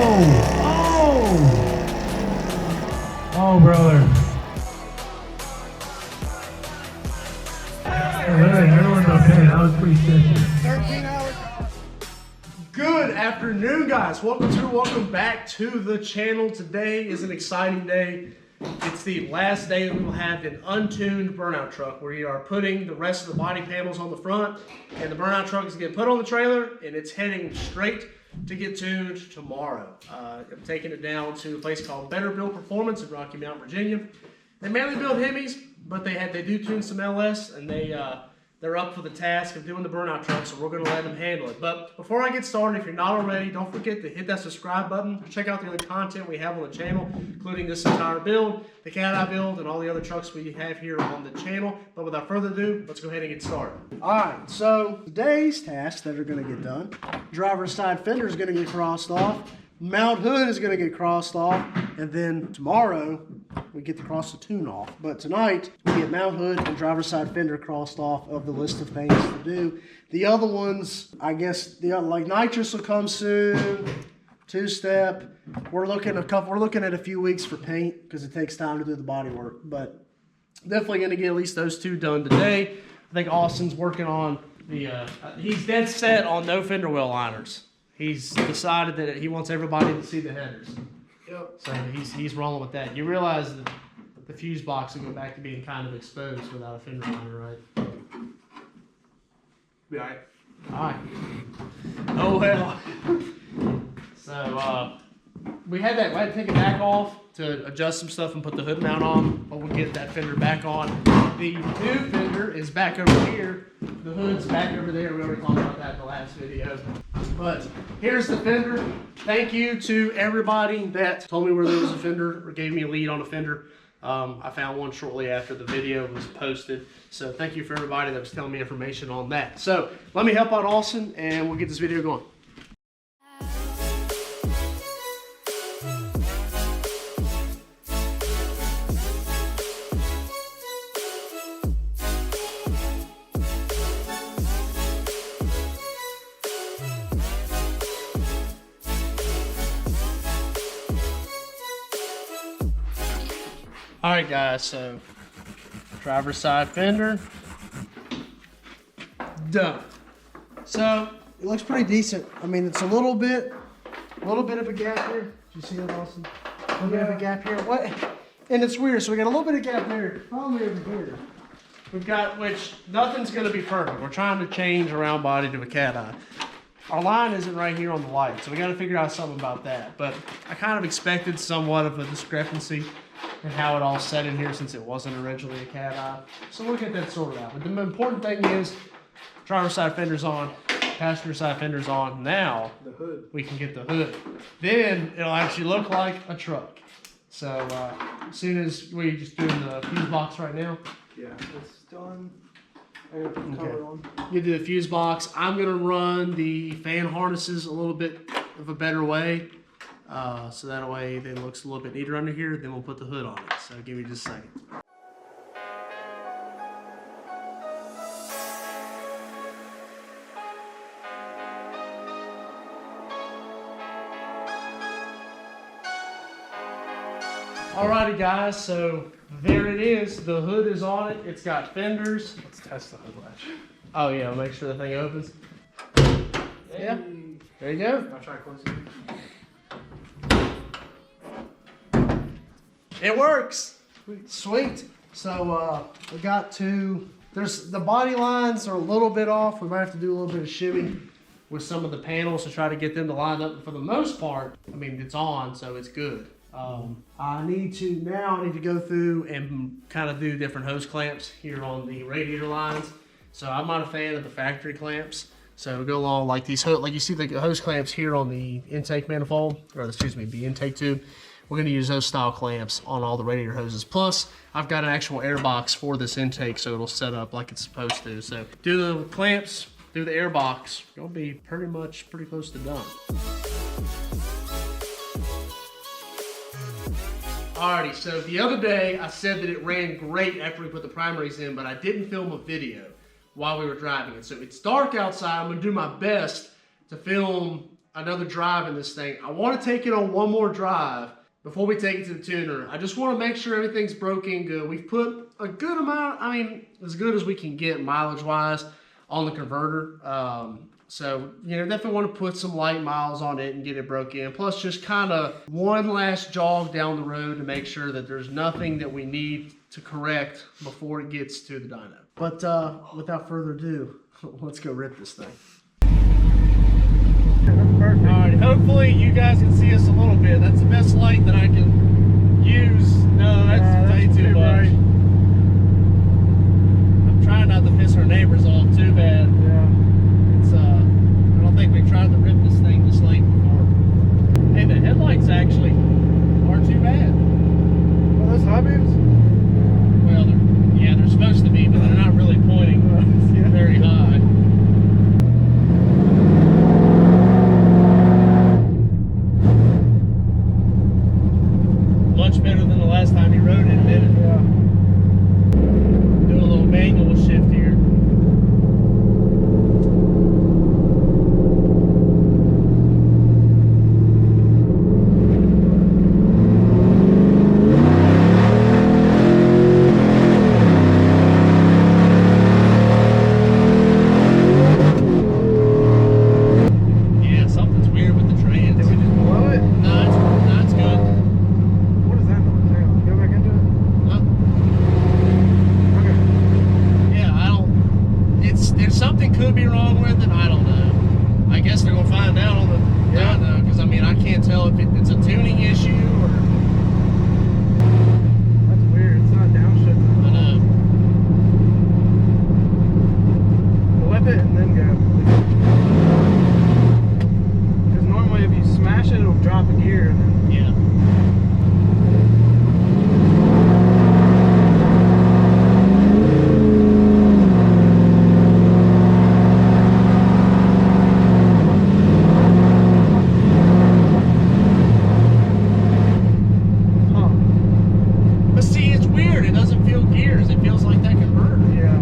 Oh, brother. Everyone's okay. That was pretty sticky. 13 hours. Good afternoon, guys. Welcome back to the channel. Today is an exciting day. It's the last day that we will have an untuned burnout truck. We are putting the rest of the body panels on the front, and the burnout truck is getting put on the trailer, and it's heading straight to get tuned tomorrow. I'm taking it down to a place called Better Build Performance in Rocky Mount, Virginia. They mainly build Hemis, but they do tune some LS, and they're up for the task of doing the burnout truck, so we're going to let them handle it. But before I get started, if you're not already, don't forget to hit that subscribe button. Check out the other content we have on the channel, including this entire build, the Cateye build, and all the other trucks we have here on the channel. But without further ado, let's go ahead and get started. All right, so today's tasks that are going to get done, driver's side fender is going to get crossed off, mount hood is going to get crossed off, and then tomorrow we get to cross the tune off. But tonight we get mount hood and driver's side fender crossed off of the list of things to do. The other ones, I guess, like nitrous will come soon. Two-step. We're looking at a few weeks for paint because it takes time to do the body work. But definitely going to get at least those two done today. I think Austin's working on he's dead set on no fender well liners. He's decided that he wants everybody to see the headers. Yep. So he's rolling with that. You realize that the fuse box will go back to being kind of exposed without a fender liner, right? Be all right. All right. Oh well. So we had to take it back off to adjust some stuff and put the hood mount on, but we'll get that fender back on. The new fender is back over here. The hood's back over there. We already talked about that in the last video. But here's the fender. Thank you to everybody that told me where there was a fender or gave me a lead on a fender. I found one shortly after the video was posted. So thank you for everybody that was telling me information on that. So let me help out Austin and we'll get this video going. All right, guys, so driver's side fender, done. So it looks pretty decent. I mean, it's a little bit of a gap here. Did you see that, Austin? A little bit of a gap here. What? And it's weird. So we got a little bit of gap there. Probably over here. We've got, which nothing's going to be perfect. We're trying to change a round body to a Cateye. Our line isn't right here on the light, so we got to figure out something about that. But I kind of expected somewhat of a discrepancy and how it all set in here since it wasn't originally a Cateye. So we'll get that sorted out. But the important thing is driver's side fender's on, passenger side fender's on. Now The hood. we can get the hood. Then it'll actually look like a truck. So as soon as we just do the fuse box right now. Yeah, it's done. I gotta put the cover on. You do the fuse box. I'm gonna run the fan harnesses a little bit of a better way. So that way it looks a little bit neater under here, then we'll put the hood on it. So give me just a second. Alrighty guys, so there it is. The hood is on it. It's got fenders. Let's test the hood latch. Oh yeah, make sure the thing opens. Yeah, there you go. I'll try to close it. It works. Sweet. So we got the body lines are a little bit off. We might have to do a little bit of shimmy with some of the panels to try to get them to line up. But for the most part, I mean, it's on, so it's good. I need to go through and kind of do different hose clamps here on the radiator lines. So I'm not a fan of the factory clamps. So go along like these, like you see the hose clamps here on the intake manifold, or excuse me, the intake tube. We're going to use those style clamps on all the radiator hoses. Plus, I've got an actual air box for this intake, so it'll set up like it's supposed to. So do the clamps, do the air box. You'll be pretty close to done. Alrighty, so the other day I said that it ran great after we put the primaries in, but I didn't film a video while we were driving it. So it's dark outside. I'm going to do my best to film another drive in this thing. I want to take it on one more drive before we take it to the tuner. I just want to make sure everything's broken good. We've put a good amount, I mean, as good as we can get mileage-wise on the converter. So, you know, definitely want to put some light miles on it and get it broke in. Plus, just kind of one last jog down the road to make sure that there's nothing that we need to correct before it gets to the dyno. But without further ado, let's go rip this thing. Alright, hopefully you guys can see us a little bit. That's the best light that I can use. No, that's way too much. I'm trying not to piss our neighbors off too bad. Yeah. It's I don't think we've tried to rip this thing this late before. Hey, the headlights actually aren't too bad. Are those high beams? Well, they're supposed to be, but they're not really pointing very high. Much better than the last time you rode it, didn't it? Yeah. Do a little manual shift here. Yeah, something's weird with the trans. Did we just blow it? No, it's good. What is that noise? Hang on. Go back into it. Huh? Okay. Yeah, there's something could be wrong with it, I don't know. I guess they're gonna find out on the dyno, because I mean I can't tell if it's a tuning issue or That's weird. It's not downshifting. I know. Flip it and then go. Because normally if you smash it, it'll drop a gear and then. Yeah. Huh. But see, it's weird. It doesn't feel gears. It feels like that converter. Yeah.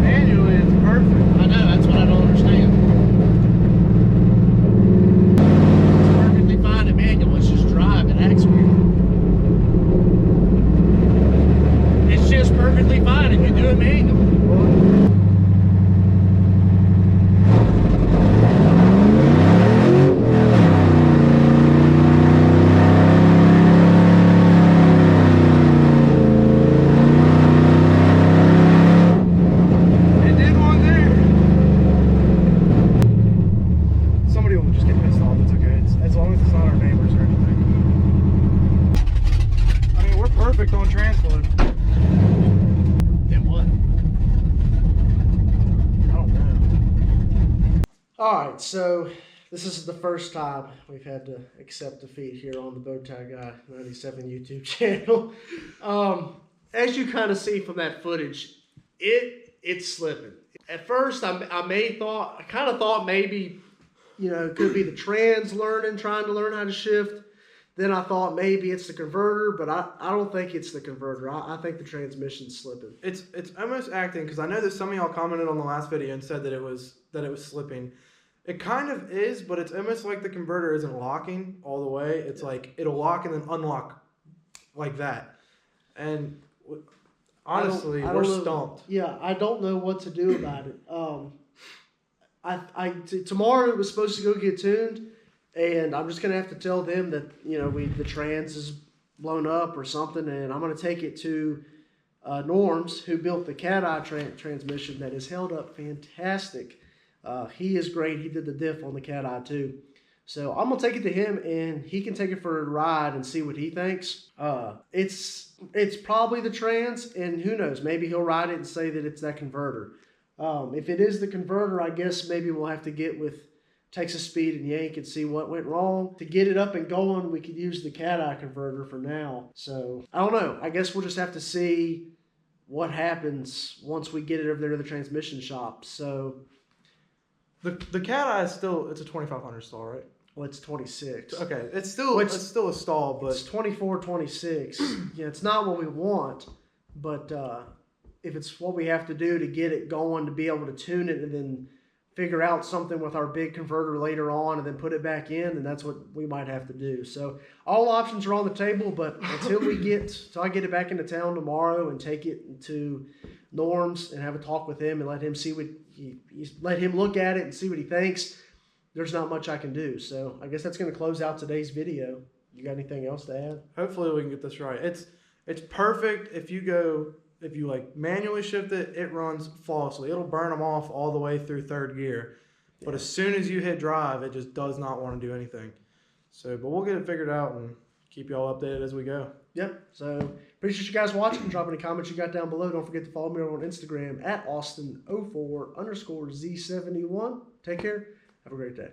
Manually, it's perfect. I know, that's what I don't understand. It's perfectly fine in manual. It's just drive. It acts weird. It's just perfectly fine if you do it manual. It did one there. Somebody will just get pissed off. It's okay. It's, as long as it's not our neighbors or anything. I mean, we're perfect on transload. Then what? I don't know. Alright, so this is the first time we've had to accept defeat here on the Bowtie Guy 97 YouTube channel. As you kind of see from that footage, it's slipping. At first, I kind of thought maybe, you know, it could be the trans trying to learn how to shift. Then I thought maybe it's the converter, but I don't think it's the converter. I think the transmission's slipping. It's almost acting, because I know that some of y'all commented on the last video and said that it was slipping. It kind of is, but it's almost like the converter isn't locking all the way. It's like it'll lock and then unlock like that. And honestly, I we're don't know. stumped. Yeah, I don't know what to do about it. Tomorrow it was supposed to go get tuned, and I'm just gonna have to tell them that, you know, the trans is blown up or something, and I'm gonna take it to Norms, who built the Cateye transmission that has held up fantastic. He is great. He did the diff on the Cateye too. So I'm gonna take it to him, and he can take it for a ride and see what he thinks. It's probably the trans, and who knows? Maybe he'll ride it and say that it's that converter. If it is the converter, I guess maybe we'll have to get with Texas Speed and yank and see what went wrong. To get it up and going, we could use the Cateye converter for now. So I don't know. I guess we'll just have to see what happens once we get it over there to the transmission shop. So The Cateye is still, it's a 2500 stall, right? well, it's 26. Okay, it's still a stall, but It's 24, 26. Yeah, it's not what we want, but if it's what we have to do to get it going, to be able to tune it and then figure out something with our big converter later on and then put it back in, and that's what we might have to do. So all options are on the table, but until I get it back into town tomorrow and take it to Norm's and have a talk with him and let him see what let him look at it and see what he thinks, there's not much I can do. So I guess that's going to close out today's video. You got anything else to add? Hopefully we can get this right. It's perfect. If you like manually shift it, it runs flawlessly. It'll burn them off all the way through third gear. But as soon as you hit drive, it just does not want to do anything. So, but we'll get it figured out and keep y'all updated as we go. Yep. So appreciate you guys watching. Drop any comments you got down below. Don't forget to follow me on Instagram at Austin04_Z71. Take care. Have a great day.